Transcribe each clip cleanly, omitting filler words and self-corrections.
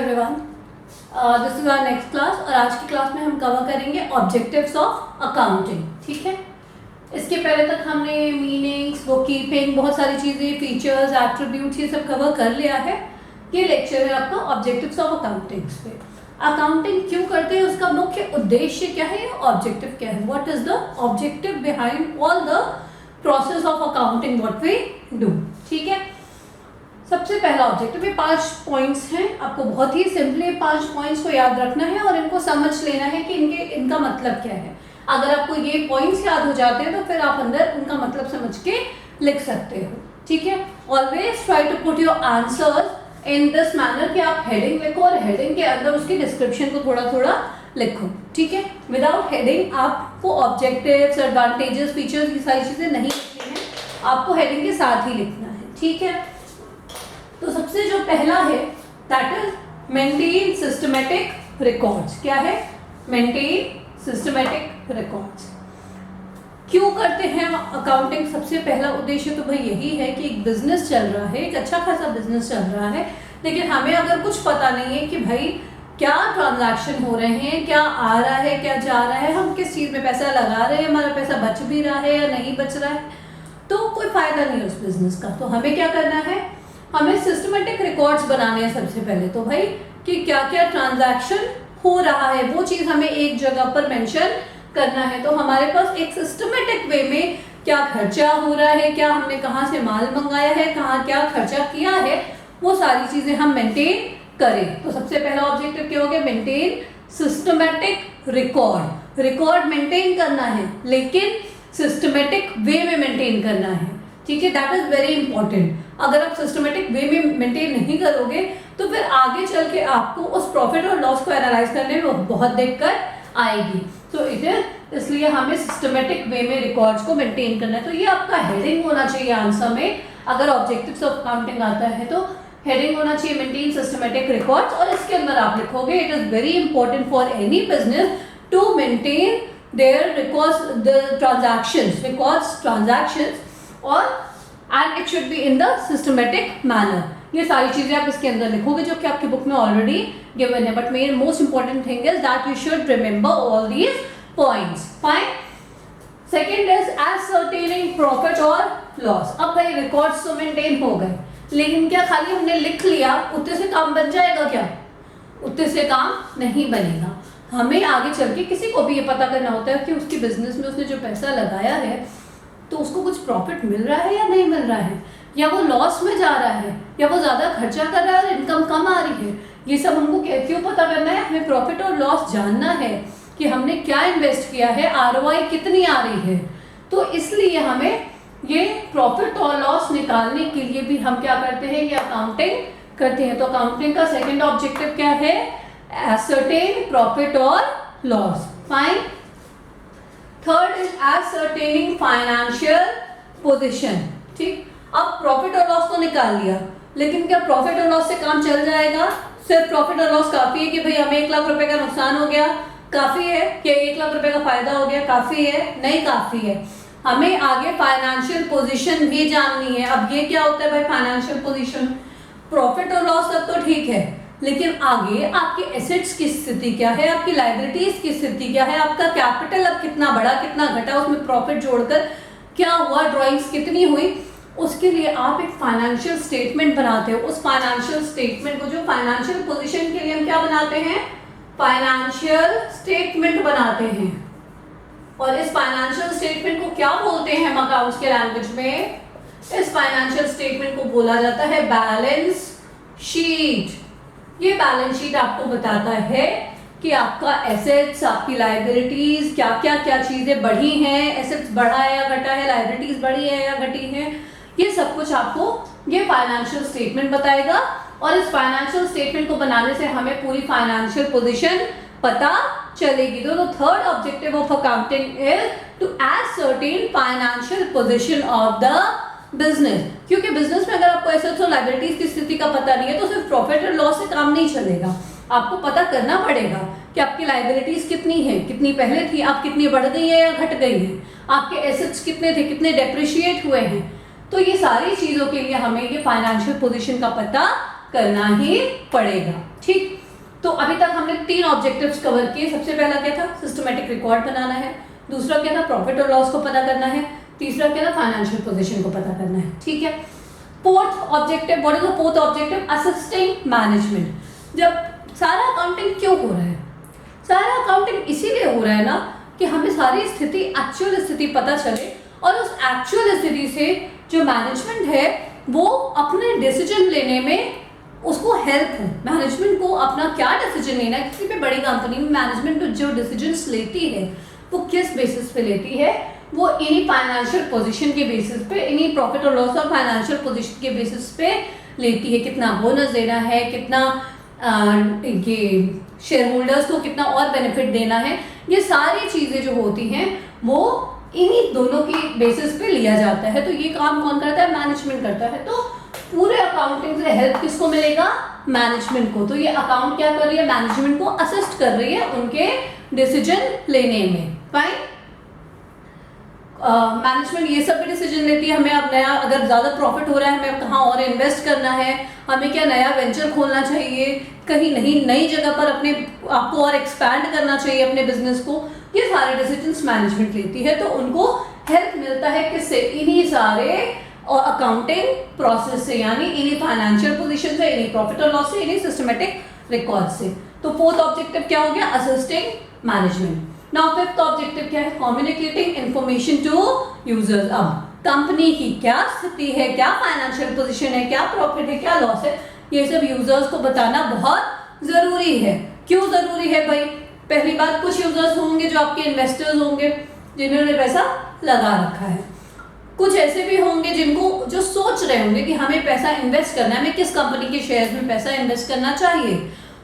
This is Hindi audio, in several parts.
Everyone, this is our next class और आज की क्लास में हम कवर करेंगे ऑब्जेक्टिव्स ऑफ अकाउंटिंग। ठीक है, इसके पहले तक हमने मीनिंग्स, बुक कीपिंग, बहुत सारी चीज़ें, फीचर्स, एट्रीब्यूट्स, ये सब कवर कर लिया है। ये लेक्चर है आपका ऑब्जेक्टिव्स ऑफ अकाउंटिंग पे। अकाउंटिंग क्यों करते हैं, उसका मुख्य उद्देश्य क्या है, ऑब्जेक्टिव क्या है, what is the objective behind all the process of accounting what we do. ठीक है, सबसे पहला ऑब्जेक्टिव, ये 5 पॉइंट्स हैं। आपको बहुत ही सिंपली 5 पॉइंट्स को याद रखना है और इनको समझ लेना है कि इनका मतलब क्या है। अगर आपको ये पॉइंट्स याद हो जाते हैं तो फिर आप अंदर उनका मतलब समझ के लिख सकते हो। ठीक है, always try to put your answers in this manner कि आप हेडिंग लिखो और हेडिंग के अंदर उसकी डिस्क्रिप्शन को थोड़ा थोड़ा लिखो। ठीक है, विदाउट हेडिंग आपको ऑब्जेक्टिव्स, एडवांटेजेस, फीचर्स, ये सारी चीजें नहीं लिखनी है, आपको हेडिंग के साथ ही लिखना है। ठीक है, तो सबसे जो पहला है that is maintain systematic records. क्या है? Maintain systematic records. क्यों करते हैं अकाउंटिंग? सबसे पहला उद्देश्य तो भाई यही है कि एक बिजनेस चल रहा है, एक अच्छा खासा बिजनेस चल रहा है, लेकिन हमें अगर कुछ पता नहीं है कि भाई क्या ट्रांजैक्शन हो रहे हैं, क्या आ रहा है, क्या जा रहा है, हम किस चीज़ में पैसा लगा रहे हैं, हमारा पैसा बच भी रहा है या नहीं बच रहा है, तो कोई फायदा नहीं है उस बिजनेस का। तो हमें क्या करना है, हमें सिस्टमेटिक रिकॉर्ड्स बनाने हैं सबसे पहले। तो भाई कि क्या क्या ट्रांजैक्शन हो रहा है वो चीज़ हमें एक जगह पर मेंशन करना है। तो हमारे पास एक सिस्टमेटिक वे में क्या खर्चा हो रहा है, क्या हमने कहाँ से माल मंगाया है, कहाँ क्या खर्चा किया है, वो सारी चीज़ें हम मेंटेन करें। तो सबसे पहला ऑब्जेक्टिव क्या हो गया, maintain systematic record. Record maintain करना है लेकिन सिस्टमेटिक वे में मेंटेन करना है। ठीक है, दैट इज वेरी इंपॉर्टेंट। अगर आप सिस्टमेटिक वे में मेंटेन नहीं करोगे तो फिर आगे चल के आपको उस प्रॉफिट और लॉस को एनालाइज करने में बहुत दिक्कत आएगी। तो इसलिए हमें सिस्टमेटिक वे में रिकॉर्ड्स को मेंटेन करना है। तो ये आपका हेडिंग होना चाहिए आंसर में। अगर ऑब्जेक्टिव्स ऑफ अकाउंटिंग आता है तो हेडिंग होना चाहिए मेंटेन सिस्टमेटिक रिकॉर्ड्स, और इसके अंदर आप लिखोगे it is very important for any business to maintain their transactions और and it should be in the systematic manner. ये सारी चीजें आप इसके अंदर लिखोगे जो कि आपकी बुक में ऑलरेडी गिवन है, but main most important thing is that you should remember all these points. Fine. Second is ascertaining profit और लॉस। अब भाई रिकॉर्ड्स तो मेंटेन हो गए, लेकिन क्या खाली हमने लिख लिया उतने से काम बन जाएगा? क्या उतने से काम नहीं बनेगा। हमें आगे चल के किसी को भी ये पता करना होता है कि उसकी बिजनेस में उसने जो पैसा लगाया है तो उसको कुछ प्रॉफिट मिल रहा है या नहीं मिल रहा है, या वो लॉस में जा रहा है, या वो ज़्यादा खर्चा कर रहा है और इनकम कम आ रही है। ये सब हमको क्यों पता करना है? हमें प्रॉफिट और लॉस जानना है कि हमने क्या इन्वेस्ट किया है, आरओआई कितनी आ रही है। तो इसलिए हमें ये प्रॉफिट और लॉस निकालने के लिए भी हम क्या करते हैं, ये अकाउंटिंग करते हैं। तो अकाउंटिंग का सेकेंड ऑब्जेक्टिव क्या है, एसर्टेन प्रॉफिट और loss. Fine. Third is ascertaining financial position. ठीक, अब प्रॉफिट और लॉस तो निकाल लिया, लेकिन क्या प्रॉफिट और लॉस से काम चल जाएगा? सिर्फ प्रॉफिट और लॉस काफी है कि भाई हमें 1 लाख रुपए का नुकसान हो गया, काफी है? क्या 1 लाख रुपए का फायदा हो गया, काफी है? नहीं काफी है। हमें आगे फाइनेंशियल पोजीशन भी जाननी है। अब ये क्या होता है भाई फाइनेंशियल पोजीशन? प्रॉफिट और लॉस तक तो ठीक है, लेकिन आगे आपके एसेट्स की स्थिति क्या है, आपकी लायबिलिटीज की स्थिति क्या है, आपका कैपिटल अब कितना बढ़ा कितना घटा, उसमें प्रॉफिट जोड़कर क्या हुआ, ड्राइंग्स कितनी हुई, उसके लिए आप एक फाइनेंशियल स्टेटमेंट बनाते हो। उस फाइनेंशियल स्टेटमेंट को, जो फाइनेंशियल पोजीशन के लिए हम क्या बनाते हैं, फाइनेंशियल स्टेटमेंट बनाते हैं। और इस फाइनेंशियल स्टेटमेंट को क्या बोलते हैं हम अकाउंट्स के लैंग्वेज में? इस फाइनेंशियल स्टेटमेंट को बोला जाता है बैलेंस शीट। ये बैलेंस शीट आपको बताता है कि आपका एसेट्स, आपकी लायबिलिटीज, क्या क्या क्या चीजें बढ़ी हैं, एसेट्स बढ़ा है या घटा है, लायबिलिटीज बढ़ी है या घटी है, ये सब कुछ आपको ये फाइनेंशियल स्टेटमेंट बताएगा। और इस फाइनेंशियल स्टेटमेंट को बनाने से हमें पूरी फाइनेंशियल पोजीशन पता चलेगी। तो third objective of accounting is to ascertain financial position of the business. क्योंकि बिजनेस में अगर आपको एसेट्स और लायबिलिटीज की स्थिति का पता नहीं है तो सिर्फ प्रॉफिट और लॉस से काम नहीं चलेगा। आपको पता करना पड़ेगा कि आपकी लायबिलिटीज कितनी है, कितनी पहले थी, आप कितनी बढ़ गई है या घट गई है, आपके एसेट्स कितने थे, कितने डेप्रिशिएट हुए हैं। तो ये सारी चीजों के लिए हमें ये फाइनेंशियल पोजीशन का पता करना ही पड़ेगा। ठीक, तो अभी तक हमने 3 ऑब्जेक्टिव्स कवर किए। सबसे पहला क्या था, सिस्टमेटिक रिकॉर्ड बनाना है। दूसरा क्या था, प्रॉफिट और लॉस को पता करना है। तीसरा क्या था, फाइनेंशियल पोजीशन को पता करना है। ठीक है। Fourth objective, what is the fourth objective, assisting management. जब सारा अकाउंटिंग क्यों हो रहा है, सारा अकाउंटिंग इसीलिए हो रहा है ना कि हमें सारी स्थिति, एक्चुअल स्थिति पता चले और उस एक्चुअल स्थिति से जो मैनेजमेंट है वो अपने डिसीजन लेने में उसको हेल्प हो। मैनेजमेंट को अपना क्या डिसीजन लेना है, किसी भी बड़ी कंपनी में मैनेजमेंट जो डिसीजंस लेती है वो किस बेसिस पे लेती है, वो इन्हीं फाइनेंशियल पोजीशन के बेसिस पे, इन्हीं प्रॉफिट और लॉस और फाइनेंशियल पोजीशन के बेसिस पे लेती है। कितना बोनस देना है, कितना ये शेयर होल्डर्स को कितना और बेनिफिट देना है, ये सारी चीज़ें जो होती हैं वो इन्हीं दोनों की बेसिस पे लिया जाता है। तो ये काम कौन करता है, मैनेजमेंट करता है। तो पूरे अकाउंटिंग से हेल्प किसको मिलेगा, मैनेजमेंट को। तो ये अकाउंट क्या कर रही है, मैनेजमेंट को असिस्ट कर रही है उनके डिसीजन लेने में। फाइन। मैनेजमेंट ये सब भी डिसीजन लेती है, हमें अब नया, अगर ज़्यादा प्रॉफिट हो रहा है हमें कहाँ और इन्वेस्ट करना है, हमें क्या नया वेंचर खोलना चाहिए, कहीं नहीं नई जगह पर अपने आपको और एक्सपैंड करना चाहिए अपने बिजनेस को, ये सारे डिसीजंस मैनेजमेंट लेती है। तो उनको हेल्प मिलता है किससे, इन्हीं सारे और अकाउंटिंग प्रोसेस से, यानी इन्हीं फाइनेंशियल पोजीशन से, इन्हीं प्रॉफिट और लॉस से, इन्हीं सिस्टमेटिक रिकॉर्ड से। तो फोर्थ ऑब्जेक्टिव क्या हो गया, assisting management. Now fifth objective क्या है, कम्युनिकेटिंग इंफॉर्मेशन टू यूजर्स। अब कंपनी की क्या स्थिति है, क्या फाइनेंशियल पोजीशन है, क्या प्रॉफिट है, क्या लॉस है, ये सब यूजर्स को बताना बहुत जरूरी है। क्यों जरूरी है भाई, पहली बात, कुछ यूजर्स होंगे जो आपके इन्वेस्टर्स होंगे जिन्होंने पैसा लगा रखा है, कुछ ऐसे भी होंगे जिनको जो सोच रहे होंगे कि हमें पैसा इन्वेस्ट करना है, हमें किस कंपनी के शेयर में पैसा इन्वेस्ट करना चाहिए।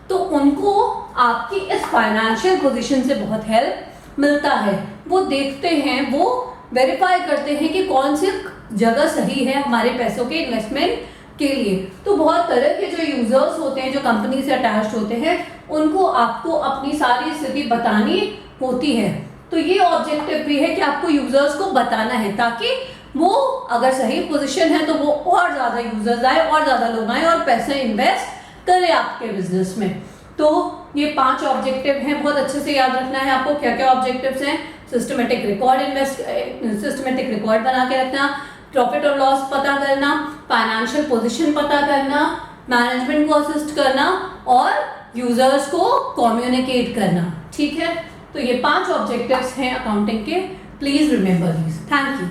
तो उनको आपकी इस फाइनेंशियल पोजीशन से बहुत हेल्प मिलता है। वो देखते हैं, वो वेरीफाई करते हैं कि कौन सी जगह सही है हमारे पैसों के इन्वेस्टमेंट के लिए। तो बहुत तरह के जो यूजर्स होते हैं जो कंपनी से अटैच्ड होते हैं, उनको आपको अपनी सारी स्थिति बतानी होती है। तो ये ऑब्जेक्टिव भी है कि आपको यूजर्स को बताना है, ताकि वो अगर सही पोजीशन है तो वो और ज़्यादा यूजर्स आए और ज़्यादा लोग आए और पैसे इन्वेस्ट करें आपके बिजनेस में। तो ये 5 ऑब्जेक्टिव हैं, बहुत अच्छे से याद रखना है आपको क्या क्या ऑब्जेक्टिव्स हैं। सिस्टमेटिक रिकॉर्ड बना के रखना, प्रॉफिट और लॉस पता करना, फाइनेंशियल पोजीशन पता करना, मैनेजमेंट को असिस्ट करना और यूजर्स को कम्युनिकेट करना। ठीक है, तो ये 5 ऑब्जेक्टिव्स हैं अकाउंटिंग के। Please remember this. Thank you.